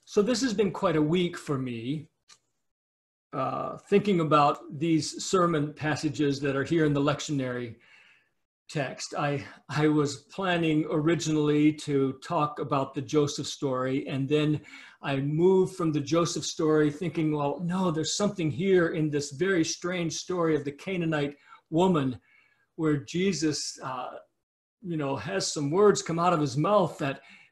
So this has been quite a week for me, thinking about these sermon passages that are here in the lectionary text. I was planning originally to talk about the Joseph story, and then I moved from the Joseph story thinking, well, no, there's something here in this very strange story of the Canaanite woman where Jesus, has some words come out of his mouth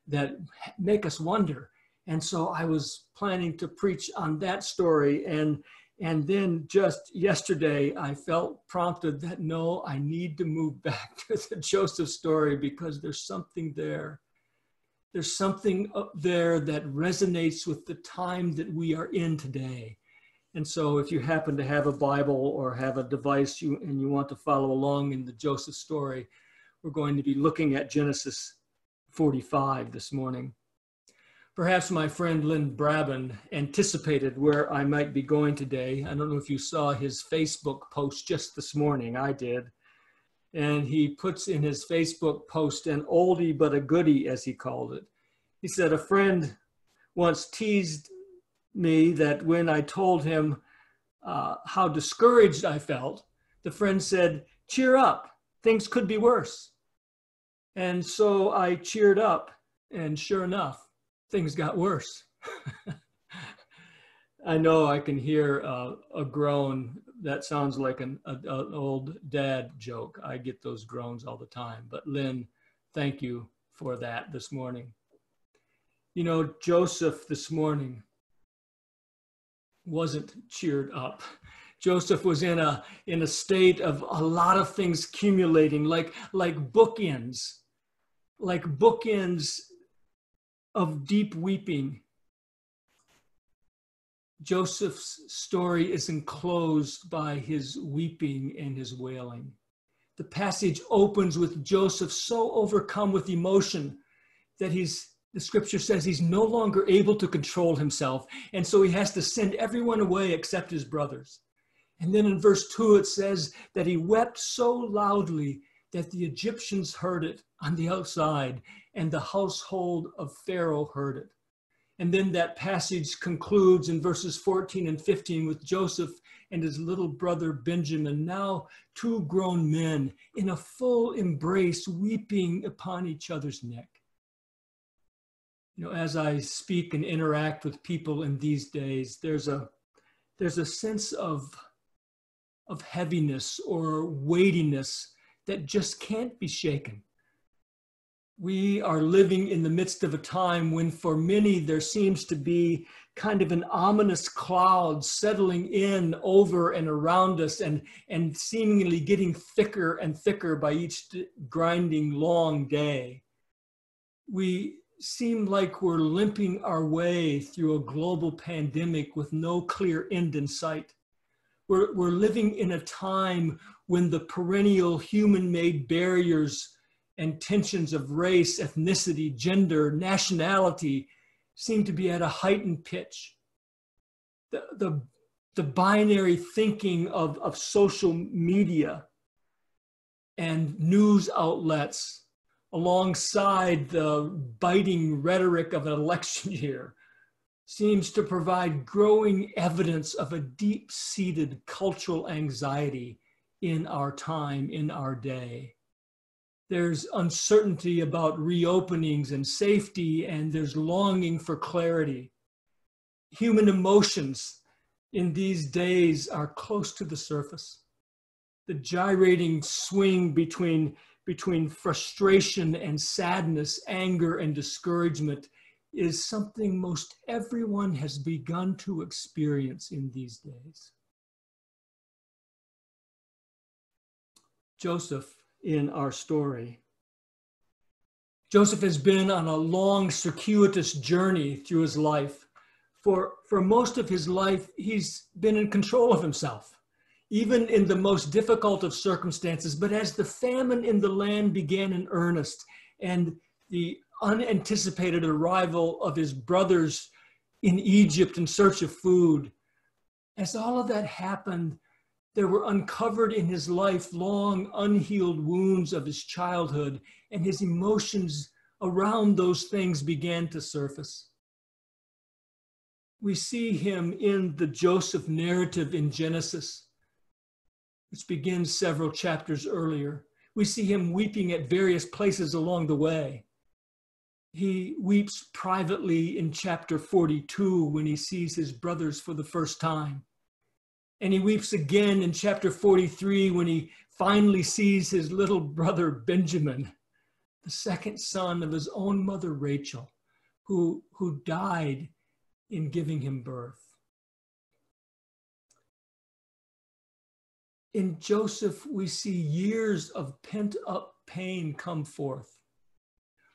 that make us wonder. And so I was planning to preach on that story. And then just yesterday, I felt prompted that, no, I need to move back to the Joseph story because there's something there. There's something up there that resonates with the time that we are in today. And so if you happen to have a Bible or have a device and you want to follow along in the Joseph story, we're going to be looking at Genesis 45 this morning. Perhaps my friend Lynn Brabin anticipated where I might be going today. I don't know if you saw his Facebook post just this morning. I did. And he puts in his Facebook post an oldie but a goodie, as he called it. He said, a friend once teased me that when I told him how discouraged I felt, the friend said, cheer up, things could be worse. And so I cheered up, and sure enough, things got worse. I know I can hear a groan. That sounds like an old dad joke. I get those groans all the time. But Lynn, thank you for that this morning. You know, Joseph this morning wasn't cheered up. Joseph was in a state of a lot of things accumulating, like bookends of deep weeping. Joseph's story is enclosed by his weeping and his wailing. The passage opens with Joseph so overcome with emotion that the scripture says he's no longer able to control himself. And so he has to send everyone away except his brothers. And then in verse 2, it says that he wept so loudly that the Egyptians heard it on the outside, and the household of Pharaoh heard it. And then that passage concludes in verses 14 and 15 with Joseph and his little brother Benjamin, now two grown men, in a full embrace, weeping upon each other's neck. You know, as I speak and interact with people in these days, there's a sense of heaviness or weightiness that just can't be shaken. We are living in the midst of a time when for many there seems to be kind of an ominous cloud settling in over and around us and seemingly getting thicker and thicker by each grinding long day. We seem like we're limping our way through a global pandemic with no clear end in sight. We're living in a time when the perennial human-made barriers and tensions of race, ethnicity, gender, nationality seem to be at a heightened pitch. The binary thinking of social media and news outlets alongside the biting rhetoric of an election year seems to provide growing evidence of a deep-seated cultural anxiety in our time, in our day. There's uncertainty about reopenings and safety, and there's longing for clarity. Human emotions in these days are close to the surface. The gyrating swing between frustration and sadness, anger and discouragement is something most everyone has begun to experience in these days. Joseph in our story. Joseph has been on a long, circuitous journey through his life. For most of his life, he's been in control of himself, even in the most difficult of circumstances. But as the famine in the land began in earnest and the unanticipated arrival of his brothers in Egypt in search of food, as all of that happened, there were uncovered in his life long unhealed wounds of his childhood, and his emotions around those things began to surface. We see him in the Joseph narrative in Genesis, which begins several chapters earlier. We see him weeping at various places along the way. He weeps privately in chapter 42 when he sees his brothers for the first time. And he weeps again in chapter 43 when he finally sees his little brother Benjamin, the second son of his own mother Rachel, who died in giving him birth. In Joseph, we see years of pent-up pain come forth.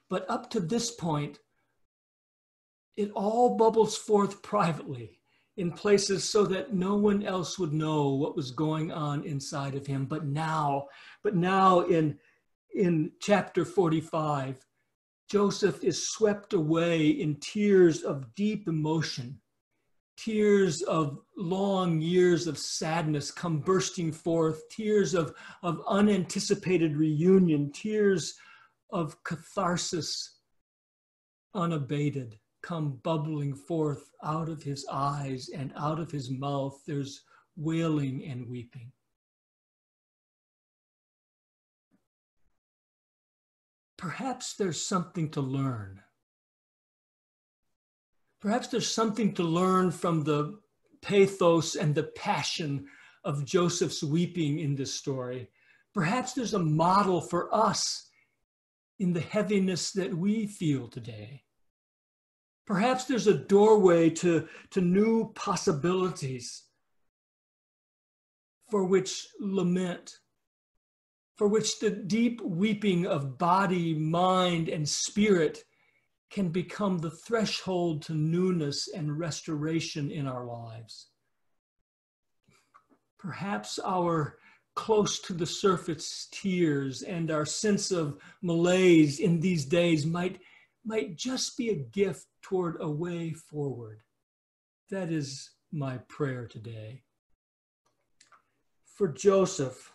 But up to this point, it all bubbles forth privately in places so that no one else would know what was going on inside of him. But now in chapter 45, Joseph is swept away in tears of deep emotion. Tears of long years of sadness come bursting forth, tears of unanticipated reunion, tears of catharsis unabated come bubbling forth out of his eyes and out of his mouth. There's wailing and weeping. Perhaps there's something to learn. Perhaps there's something to learn from the pathos and the passion of Joseph's weeping in this story. Perhaps there's a model for us in the heaviness that we feel today. Perhaps there's a doorway to new possibilities for which lament, for which the deep weeping of body, mind, and spirit can become the threshold to newness and restoration in our lives. Perhaps our close to the surface tears and our sense of malaise in these days might just be a gift toward a way forward. That is my prayer today. For Joseph,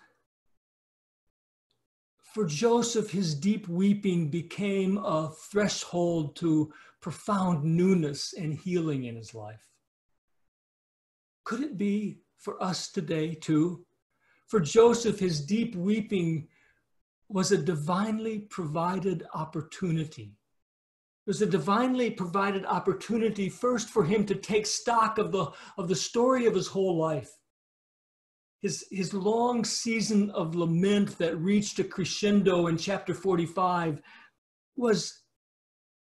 his deep weeping became a threshold to profound newness and healing in his life. Could it be for us today too? For Joseph, his deep weeping was a divinely provided opportunity. It was a divinely provided opportunity first for him to take stock of the story of his whole life. His long season of lament that reached a crescendo in chapter 45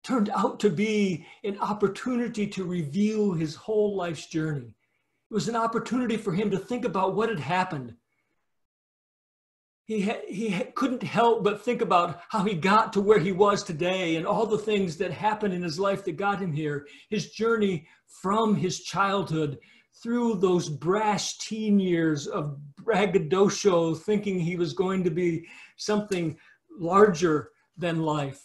turned out to be an opportunity to reveal his whole life's journey. It was an opportunity for him to think about what had happened. He couldn't help but think about how he got to where he was today and all the things that happened in his life that got him here. His journey from his childhood through those brash teen years of braggadocio, thinking he was going to be something larger than life.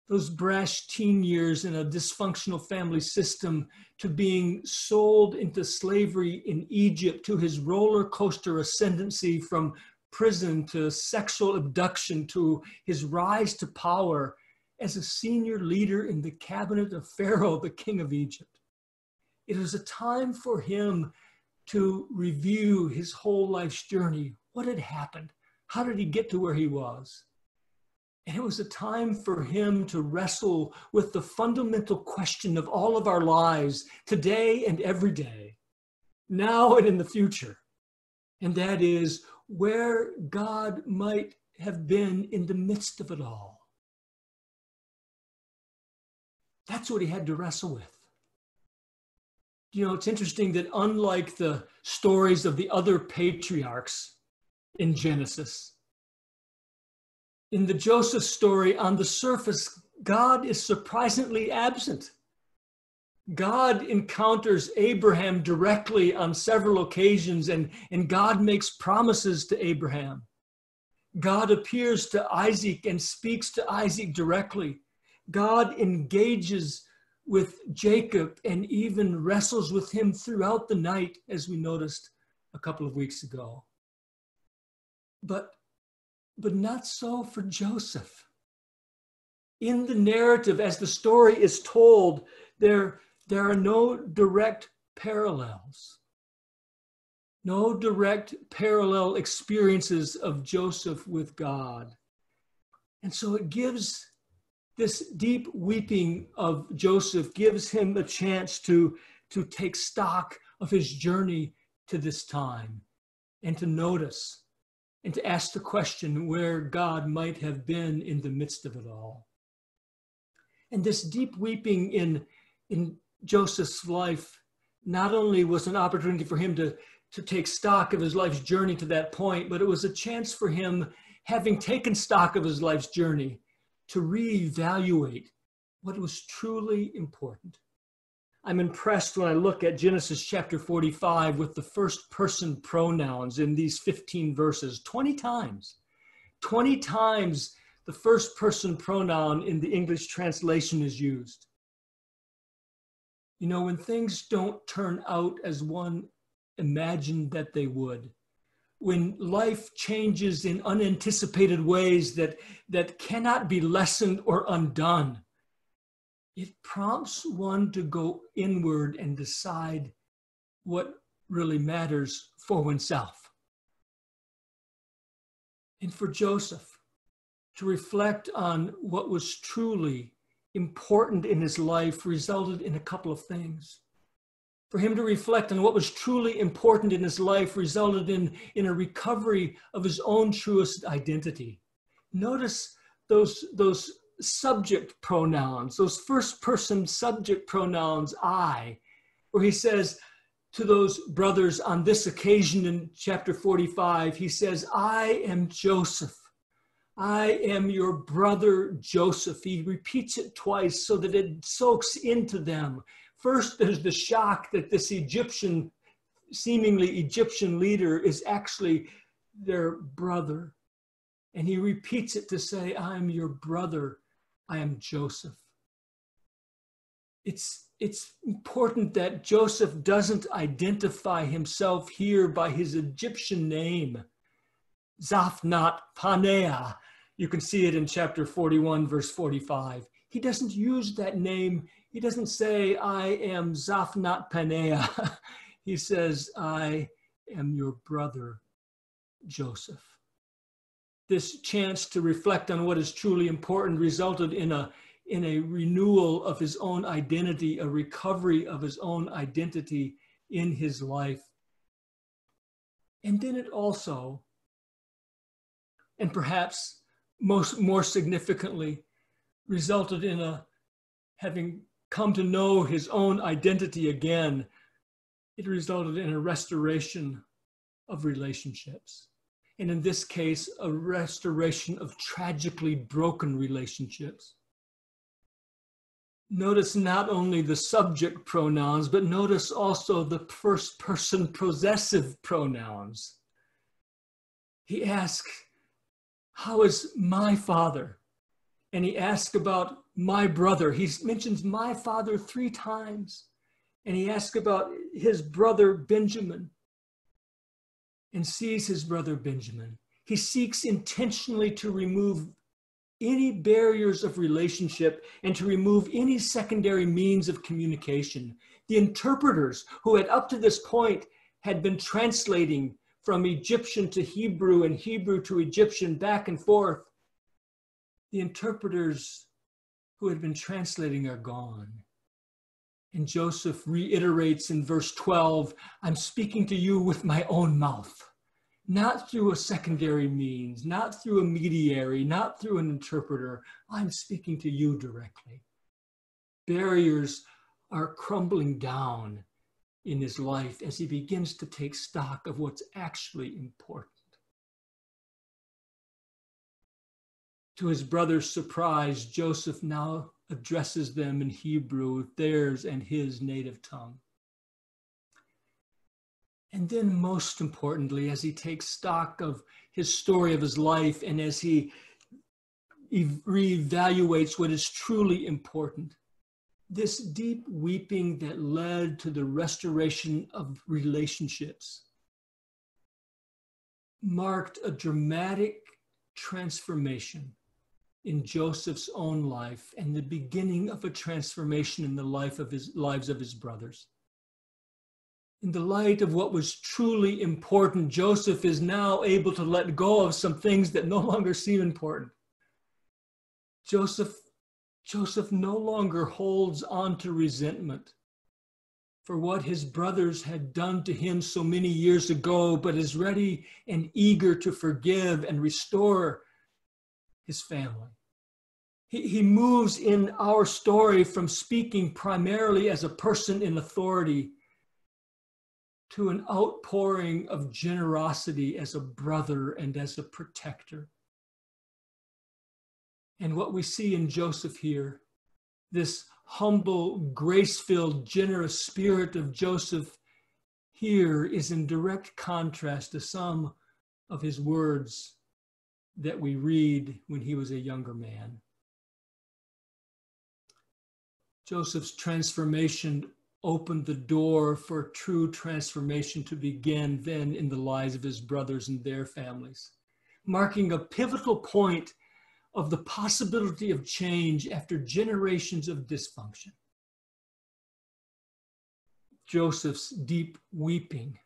Those brash teen years in a dysfunctional family system, to being sold into slavery in Egypt, to his roller coaster ascendancy from prison to sexual abduction, to his rise to power as a senior leader in the cabinet of Pharaoh, the king of Egypt. It was a time for him to review his whole life's journey. What had happened? How did he get to where he was? And it was a time for him to wrestle with the fundamental question of all of our lives, today and every day, now and in the future. And that is where God might have been in the midst of it all. That's what he had to wrestle with. You know, it's interesting that unlike the stories of the other patriarchs in Genesis, in the Joseph story, on the surface, God is surprisingly absent. God encounters Abraham directly on several occasions, and God makes promises to Abraham. God appears to Isaac and speaks to Isaac directly. God engages with Jacob and even wrestles with him throughout the night, as we noticed a couple of weeks ago. But not so for Joseph. In the narrative, as the story is told, there There are no direct parallels, no direct parallel experiences of Joseph with God. And so it gives this deep weeping of Joseph, gives him a chance to take stock of his journey to this time and to notice and to ask the question where God might have been in the midst of it all. And this deep weeping in Joseph's life not only was an opportunity for him to take stock of his life's journey to that point, but it was a chance for him, having taken stock of his life's journey, to reevaluate what was truly important. I'm impressed when I look at Genesis chapter 45 with the first person pronouns in these 15 verses. 20 times the first person pronoun in the English translation is used. You know, when things don't turn out as one imagined that they would, when life changes in unanticipated ways that cannot be lessened or undone, it prompts one to go inward and decide what really matters for oneself. And for Joseph to reflect on what was truly important in his life resulted in a couple of things. For him to reflect on what was truly important in his life resulted in a recovery of his own truest identity. Notice those subject pronouns, those first person subject pronouns, I, where he says to those brothers on this occasion in chapter 45, he says, I am Joseph. I am your brother Joseph. He repeats it twice so that it soaks into them. First, there's the shock that this seemingly Egyptian leader is actually their brother. And he repeats it to say, I am your brother. I am Joseph. It's important that Joseph doesn't identify himself here by his Egyptian name, Zaphnat Paneah. You can see it in chapter 41, verse 45. He doesn't use that name. He doesn't say, I am Zaphnat Paneah. He says, I am your brother, Joseph. This chance to reflect on what is truly important resulted in a renewal of his own identity, a recovery of his own identity in his life. And then it also, and perhaps more significantly, resulted in having come to know his own identity again, it resulted in a restoration of relationships. And in this case, a restoration of tragically broken relationships. Notice not only the subject pronouns, but notice also the first person possessive pronouns. He asks, how is my father? And he asks about my brother. He mentions my father 3 times. And he asks about his brother Benjamin and sees his brother Benjamin. He seeks intentionally to remove any barriers of relationship and to remove any secondary means of communication. The interpreters who had up to this point had been translating from Egyptian to Hebrew and Hebrew to Egyptian back and forth, the interpreters who had been translating are gone. And Joseph reiterates in verse 12, I'm speaking to you with my own mouth, not through a secondary means, not through a mediary, not through an interpreter. I'm speaking to you directly. Barriers are crumbling down in his life as he begins to take stock of what's actually important. To his brother's surprise, Joseph now addresses them in Hebrew, theirs and his native tongue. And then most importantly, as he takes stock of his story of his life and as he reevaluates what is truly important, this deep weeping that led to the restoration of relationships marked a dramatic transformation in Joseph's own life and the beginning of a transformation in the lives of his brothers. In the light of what was truly important, Joseph is now able to let go of some things that no longer seem important. Joseph no longer holds on to resentment for what his brothers had done to him so many years ago, but is ready and eager to forgive and restore his family. He moves in our story from speaking primarily as a person in authority to an outpouring of generosity as a brother and as a protector. And what we see in Joseph here, this humble, grace-filled, generous spirit of Joseph here is in direct contrast to some of his words that we read when he was a younger man. Joseph's transformation opened the door for true transformation to begin then in the lives of his brothers and their families, marking a pivotal point of the possibility of change after generations of dysfunction. Joseph's deep weeping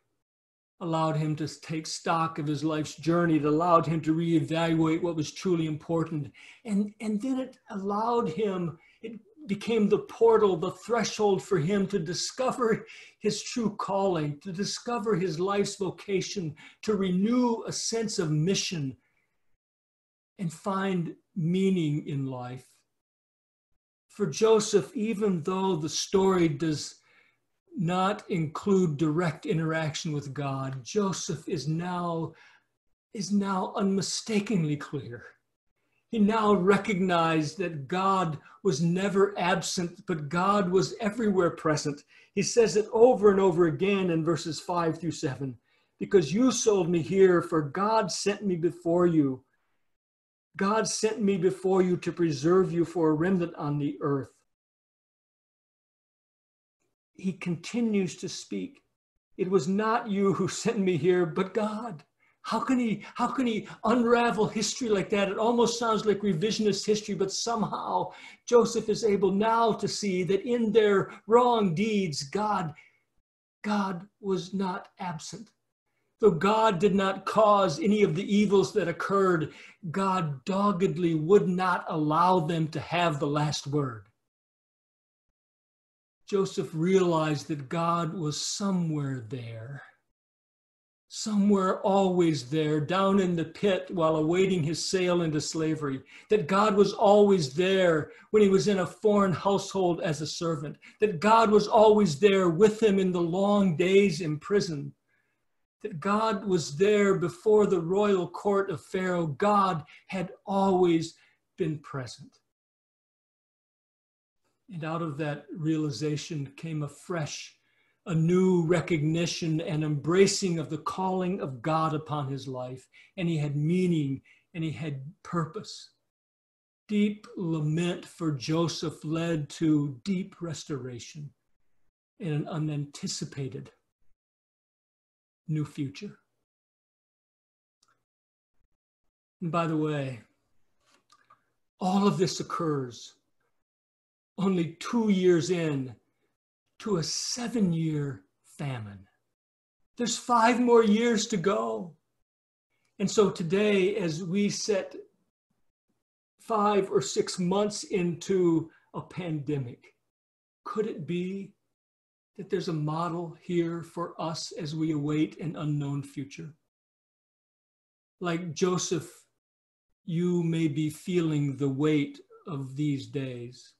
allowed him to take stock of his life's journey. It allowed him to reevaluate what was truly important. And then it allowed him, it became the portal, the threshold for him to discover his true calling, to discover his life's vocation, to renew a sense of mission and find meaning in life. For Joseph, even though the story does not include direct interaction with God, Joseph is now unmistakably clear. He now recognized that God was never absent, but God was everywhere present. He says it over and over again in verses 5-7. Because you sold me here, for God sent me before you. God sent me before you to preserve you for a remnant on the earth. He continues to speak. It was not you who sent me here, but God. How can he unravel history like that? It almost sounds like revisionist history, but somehow Joseph is able now to see that in their wrong deeds, God was not absent. Though God did not cause any of the evils that occurred, God doggedly would not allow them to have the last word. Joseph realized that God was somewhere there, somewhere always there, down in the pit while awaiting his sale into slavery, that God was always there when he was in a foreign household as a servant, that God was always there with him in the long days in prison, that God was there before the royal court of Pharaoh. God had always been present. And out of that realization came a new recognition and embracing of the calling of God upon his life. And he had meaning and he had purpose. Deep lament for Joseph led to deep restoration and an unanticipated new future. And by the way, all of this occurs only 2 years in to a 7-year famine. There's 5 more years to go. And so today, as we set 5 or 6 months into a pandemic, could it be that there's a model here for us as we await an unknown future? Like Joseph, you may be feeling the weight of these days.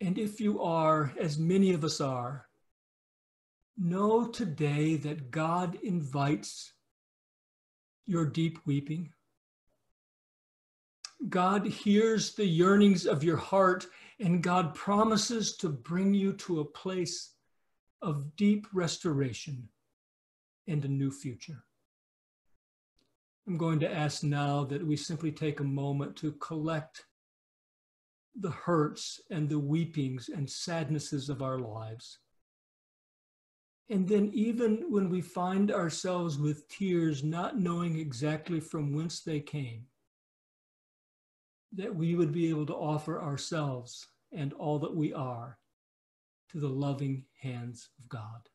And if you are, as many of us are, know today that God invites your deep weeping. God hears the yearnings of your heart, and God promises to bring you to a place of deep restoration and a new future. I'm going to ask now that we simply take a moment to collect the hurts and the weepings and sadnesses of our lives. And then even when we find ourselves with tears, not knowing exactly from whence they came, that we would be able to offer ourselves and all that we are to the loving hands of God.